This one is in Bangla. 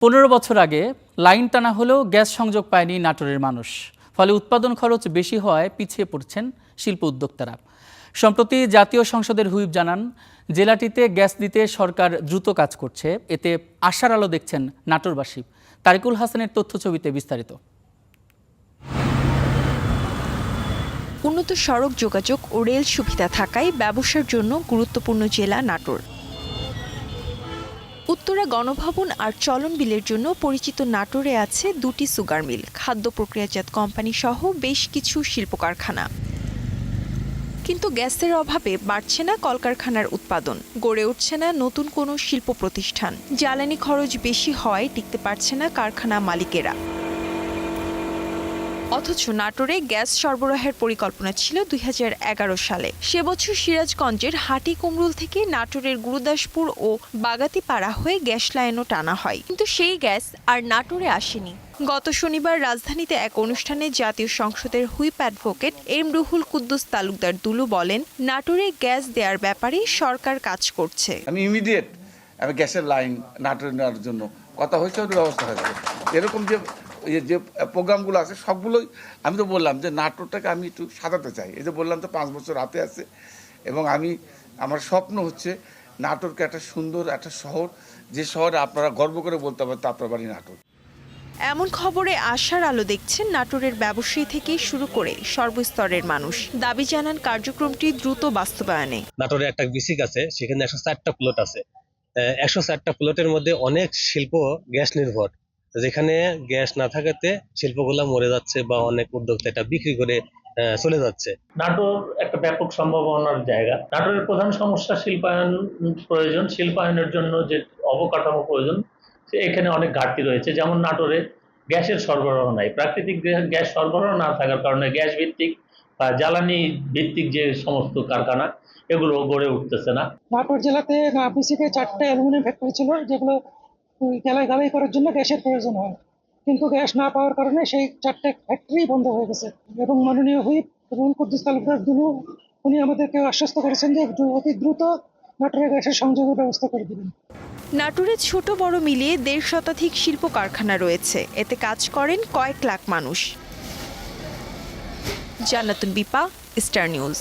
15 বছর আগে লাইন টানা হলেও গ্যাস সংযোগ পায়নি নাটোরের মানুষ। ফলে উৎপাদন খরচ বেশি হওয়ায় পিছিয়ে পড়ছেন শিল্প উদ্যোক্তারা। সম্প্রতি জাতীয় সংসদের হুইপ জানান, জেলাটিতে গ্যাস দিতে সরকার দ্রুত কাজ করছে। এতে আশার আলো দেখছেন নাটোরবাসী। তারিকুল হাসানের তথ্যছবিতে বিস্তারিত। উন্নত সড়ক যোগাযোগ ও রেল সুবিধা থাকায় ব্যবসার জন্য গুরুত্বপূর্ণ জেলা নাটোর। উত্তরা গণভবন আর চলন বিলের জন্য পরিচিত নাটোরে আছে দুটি সুগার মিল, খাদ্য প্রক্রিয়াজাত কোম্পানি সহ বেশ কিছু শিল্প কারখানা। কিন্তু গ্যাসের অভাবে বাড়ছে না কলকারখানার উৎপাদন, গড়ে উঠছে না নতুন কোনো শিল্প প্রতিষ্ঠান। জ্বালানি খরচ বেশি হওয়ায় টিকতে পারছে না কারখানা মালিকেরা। অথচ নাটোরে গ্যাস সরবরাহের পরিকল্পনা ছিল 2011 সালে। সে বছর সিরাজগঞ্জের হাটি কুমরুল থেকে নাটোরের গুরুদাসপুর ও বাগাতিপাড়া হয়ে গ্যাস লাইনও টানা হয়, কিন্তু সেই গ্যাস আর নাটোরে আসেনি। গত শনিবার রাজধানীতে এক অনুষ্ঠানে জাতীয় সংসদের whip advocate M Ruhul Quddus Talukdar Dulu বলেন, নাটোরে গ্যাস দেওয়ার ব্যাপারে সরকার কাজ করছে। আমি ইমিডিয়েট গ্যাসের লাইন নাটোরে নেওয়ার জন্য কথা হয়েছে, ওর ব্যবস্থা হয়েছে। এরকম যে প্রোগ্রামগুলো আছে সবগুলোই আমি তো বললাম যে নাটোরটাকে আমি একটু সাজাতে চাই। এই যে বললাম তো 5 বছর হাতে আছে, এবং আমার স্বপ্ন হচ্ছে নাটোরকে একটা সুন্দর একটা শহর, যে শহরে আপনারা গর্ব করে বলতে পারেন আপনার বাড়ি নাটোর। এমন খবরে আশার আলো দেখছেন নাটোরের ব্যবসায়ী থেকে শুরু করে সর্বস্তরের মানুষ। দাবি জানান কার্যক্রমটি দ্রুত বাস্তবায়নে। নাটোরে একটা বিসিক আছে, সেখানে 104টা প্লট আছে। 104টা প্লটের মধ্যে অনেক শিল্প গ্যাস নির্ভর, যেখানে গ্যাস না থাকাতে শিল্পগুলো মরে যাচ্ছে বা অনেক উদ্যোক্তা এটা বিক্রি করে চলে যাচ্ছে। নাটোর একটা ব্যাপক সম্ভাবনার জায়গা। নাটোরের প্রধান সমস্যা শিল্পায়ন প্রয়োজন। শিল্পায়নের জন্য যে অবকাঠামো প্রয়োজন, এখানে অনেক ঘাটতি রয়েছে। যেমন নাটোরে গ্যাসের সরবরাহ নাই, প্রাকৃতিক গ্যাস সরবরাহ না থাকার কারণে গ্যাস ভিত্তিক বা জ্বালানি ভিত্তিক যে সমস্ত কারখানা এগুলো গড়ে উঠতেছে না। নাটোর জেলাতে বিসিকে 4টে অ্যালুমিনিয়াম ফ্যাক্টরি ছিল, যেগুলো জ্বালাই করার জন্য গ্যাসের প্রয়োজন হয়, কিন্তু গ্যাস না পাওয়ার কারণে সেই 4টে ফ্যাক্টরি বন্ধ হয়ে গেছে। এবং মাননীয় হুইপ রুহুল কুদ্দুস তালুকদার দুলু উনি আমাদেরকে আশ্বস্ত করেছেন যে অতি দ্রুত নাটোরে গ্যাসের সংযোগের ব্যবস্থা করে দেবেন। নাটোরে ছোট বড় মিলিয়ে 1.5 শতাধিক শিল্প কারখানা রয়েছে। এতে কাজ করেন কয়েক লাখ মানুষ। Jannatun Bipa, star news.